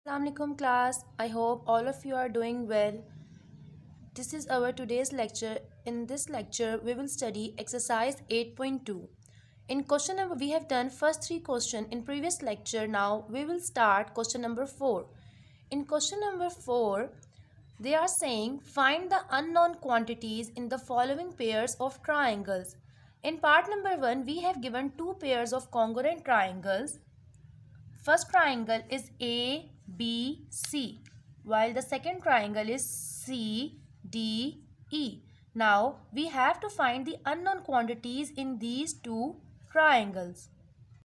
Assalamualaikum class. I hope all of you are doing well. This is our today's lecture. In this lecture, we will study exercise 8.2. In question number, we have done first three questions in previous lecture. Now we will start question number 4. In question number 4, they are saying find the unknown quantities in the following pairs of triangles. In part number 1, we have given two pairs of congruent triangles. First triangle is A, B, C, while the second triangle is C, D, E. Now, we have to find the unknown quantities in these two triangles.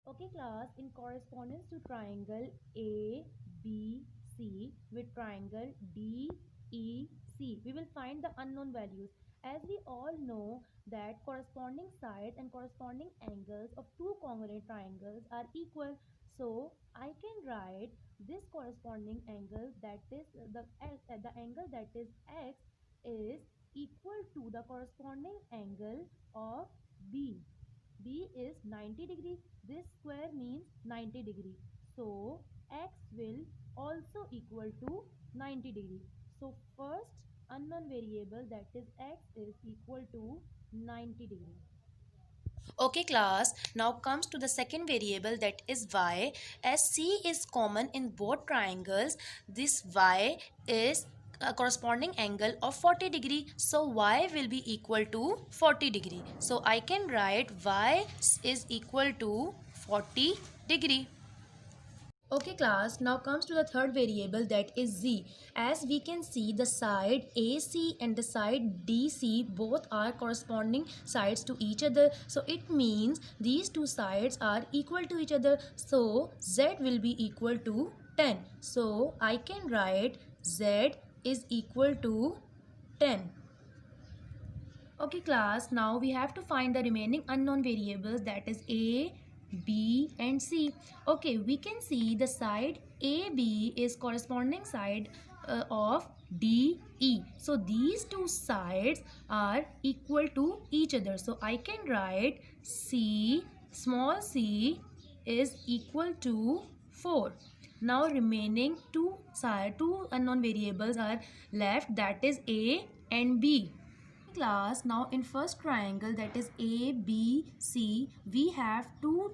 Okay class, in correspondence to triangle A, B, C with triangle D, E, C, we will find the unknown values. As we all know that corresponding sides and corresponding angles of two congruent triangles are equal. So I can write this corresponding angle, that is the angle that is X, is equal to the corresponding angle of B. B is 90 degree. This square means 90 degree. So X will also equal to 90 degree. So first unknown variable, that is X, is equal to 90 degree. Okay class, now comes to the second variable, that is y. As C is common in both triangles, this y is a corresponding angle of 40 degree. So y will be equal to 40 degree. So I can write y is equal to 40 degree. Okay class, now comes to the third variable, that is z. As we can see, the side AC and the side DC both are corresponding sides to each other. So it means these two sides are equal to each other. So z will be equal to 10. So I can write z is equal to 10. Okay class, now we have to find the remaining unknown variables, that is A, B and C. Okay, we can see the side AB is corresponding side of DE. So these two sides are equal to each other. So I can write C, small c is equal to 4. Now remaining two unknown variables are left, that is A and B. Class, now in first triangle, that is ABC, we have two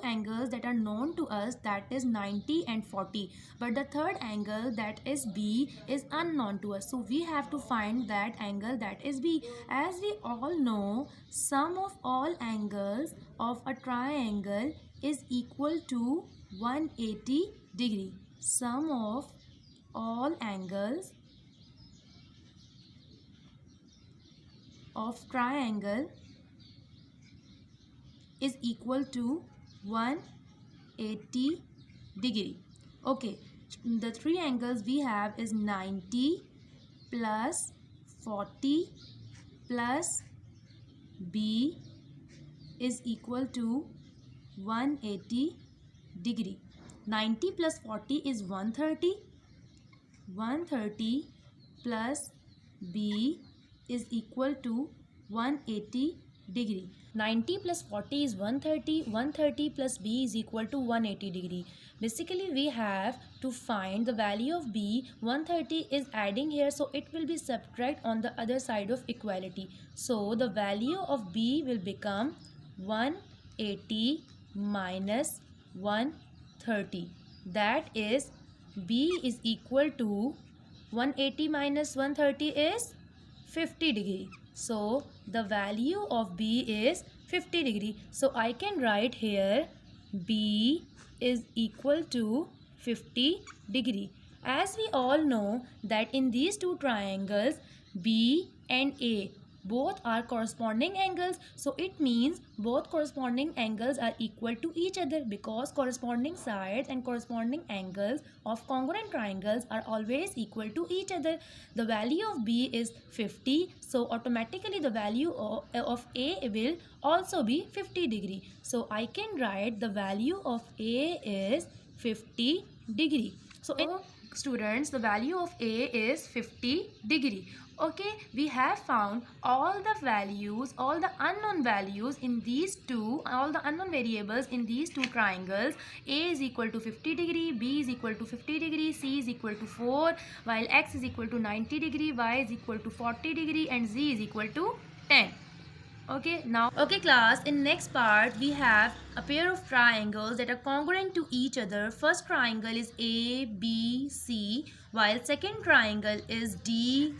angles that are known to us, that is 90 and 40, but the third angle, that is B, is unknown to us. So we have to find that angle, that is B. As we all know, sum of all angles of a triangle is equal to 180 degree. Sum of all angles of triangle is equal to 180 degree. Okay, the three angles we have is 90 plus 40 plus B is equal to 180 degree. 90 plus 40 is 130. 130 plus B is equal to 180 degree. 90 plus 40 is 130. 130 plus B is equal to 180 degree. Basically, we have to find the value of B. 130 is adding here, so it will be subtract on the other side of equality. So the value of B will become 180 minus 130. That is, B is equal to 180 minus 130 is 50 degree. So the value of B is 50 degree. So I can write here B is equal to 50 degree. As we all know that in these two triangles, B and A both are corresponding angles, so it means both corresponding angles are equal to each other, because corresponding sides and corresponding angles of congruent triangles are always equal to each other. The value of B is 50, so automatically the value of A will also be 50 degree. So I can write the value of A is 50 degree. So students, the value of A is 50 degree. Okay, we have found all the values, all the unknown values in these two, all the unknown variables in these two triangles. A is equal to 50 degree, B is equal to 50 degree, C is equal to 4, while X is equal to 90 degree, Y is equal to 40 degree, and Z is equal to 10. Okay class, in next part we have a pair of triangles that are congruent to each other. First triangle is ABC, while second triangle is DEF.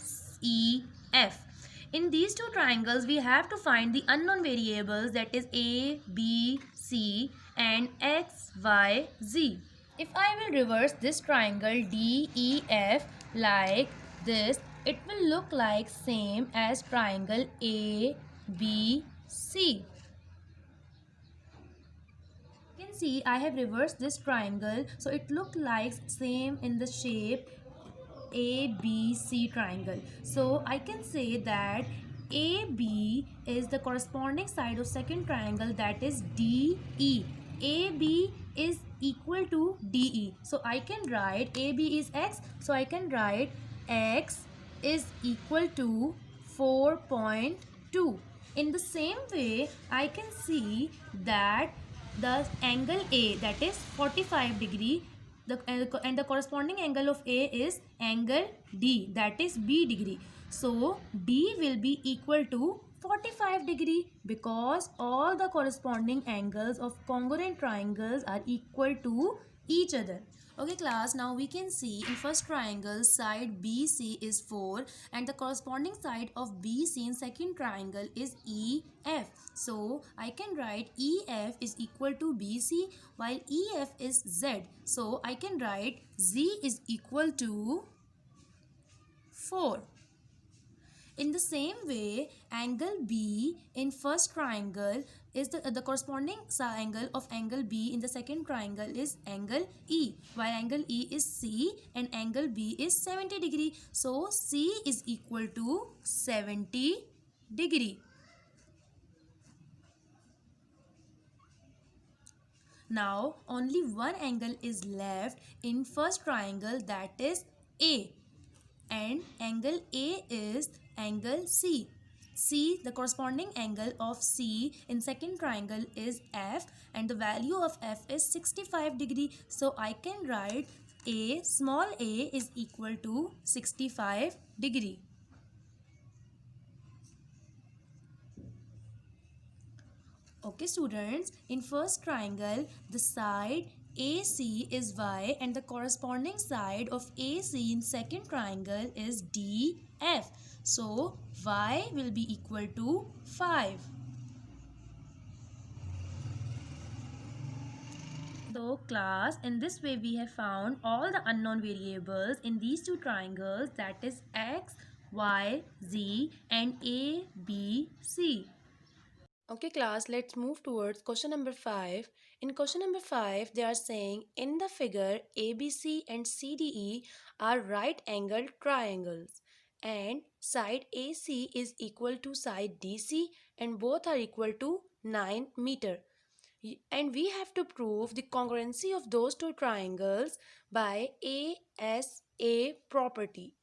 In these two triangles we have to find the unknown variables, that is A, B, C and X, Y, Z. If I will reverse this triangle DEF like this, it will look like same as triangle ABC. You can see I have reversed this triangle, so it look like same in the shape ABC triangle. So I can say that AB is the corresponding side of second triangle, that is DE. AB is equal to DE. So I can write AB is X. So I can write X is equal to 4.2. In the same way, I can see that the angle A, that is 45 degree, and the corresponding angle of A is angle D, that is B degree. So D will be equal to 45 degree because all the corresponding angles of congruent triangles are equal to each other. Okay class, now we can see in first triangle side BC is 4 and the corresponding side of BC in second triangle is EF. So I can write EF is equal to BC while EF is Z. So I can write Z is equal to 4. In the same way, angle B in first triangle is the corresponding angle of angle B in the second triangle is angle E, while angle E is C and angle B is 70 degree. So C is equal to 70 degree. Now only one angle is left in first triangle, that is A, and angle A is angle C. C, the corresponding angle of C in second triangle is F and the value of F is 65 degree. So I can write A, small a is equal to 65 degree. Okay students, in first triangle, the side AC is Y and the corresponding side of AC in second triangle is DF. So Y will be equal to 5. So class, in this way we have found all the unknown variables in these two triangles, that is X, Y, Z and A, B, C. Okay class, let's move towards question number 5. In question number 5, they are saying in the figure ABC and CDE are right angled triangles and side AC is equal to side DC and both are equal to 9 meter. And we have to prove the congruency of those two triangles by ASA property.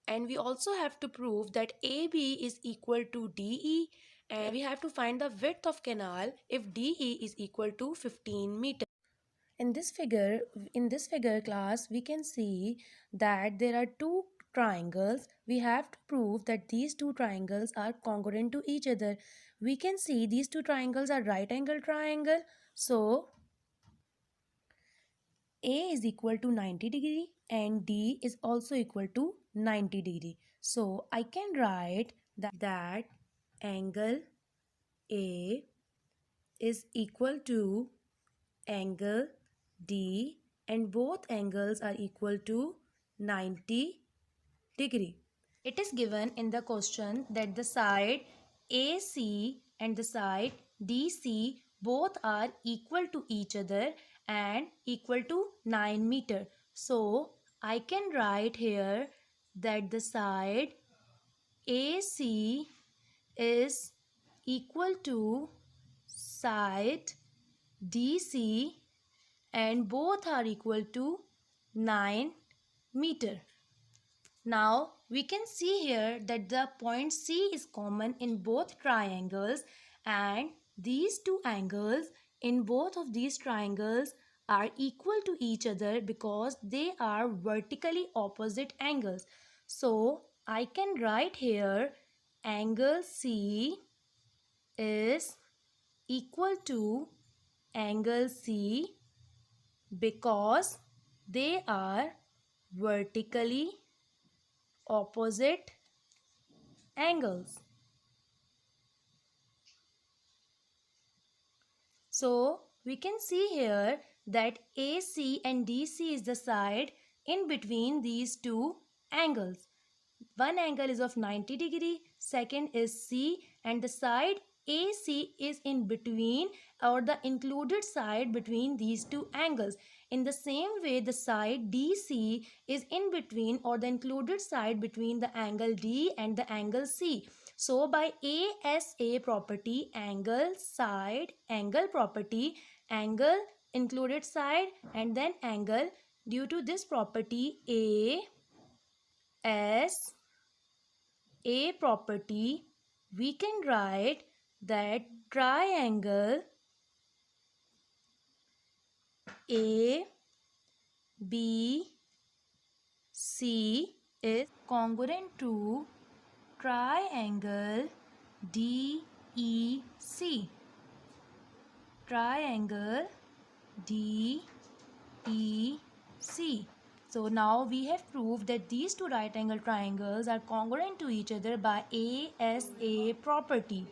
And we also have to prove that AB is equal to DE, and we have to find the width of canal if DE is equal to 15 meter. In this figure class, we can see that there are two triangles. We have to prove that these two triangles are congruent to each other. We can see these two triangles are right angle triangle. So A is equal to 90 degree and D is also equal to 90 degree. So I can write that angle A is equal to angle D and both angles are equal to 90 degree. It is given in the question that the side AC and the side DC both are equal to each other and equal to 9 meter. So I can write here that the side AC is equal to side DC and both are equal to 9 meter. Now we can see here that the point C is common in both triangles, and these two angles in both of these triangles are equal to each other because they are vertically opposite angles. So I can write here angle C is equal to angle C because they are vertically opposite angles. So we can see here that AC and DC is the side in between these two angles. One angle is of 90 degree, second is C, and the side AC is in between, or the included side between these two angles. In the same way, the side DC is in between, or the included side between the angle D and the angle C. So by ASA property, angle, side, angle property, angle, included side, and then angle, due to this property as A property, we can write that triangle A B C is congruent to triangle DEC. Triangle DEC. So now we have proved that these two right angle triangles are congruent to each other by ASA property.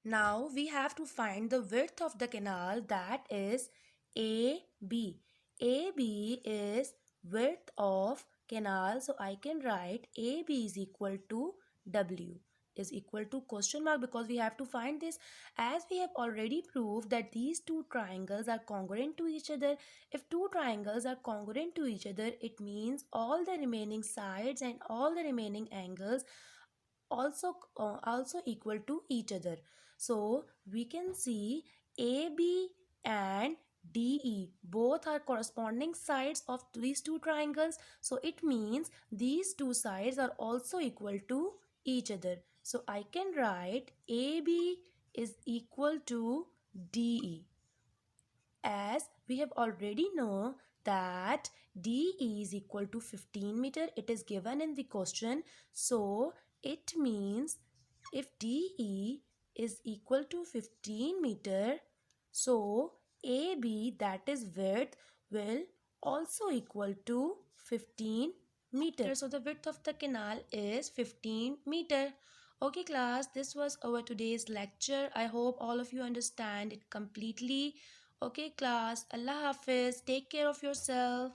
Now we have to find the width of the canal, that is AB. AB is width of canal, so I can write AB is equal to W is equal to question mark, because we have to find this, as we have already proved that these two triangles are congruent to each other. If two triangles are congruent to each other, it means all the remaining sides and all the remaining angles also equal to each other. So we can see AB and DE both are corresponding sides of these two triangles, so it means these two sides are also equal to each other. So I can write AB is equal to DE, as we have already know that DE is equal to 15 meter. It is given in the question. So it means if DE is equal to 15 meter, so AB, that is width, will also equal to 15 meter. So the width of the canal is 15 meter. Okay class, this was our today's lecture. I hope all of you understand it completely. Okay class, Allah Hafiz, take care of yourself.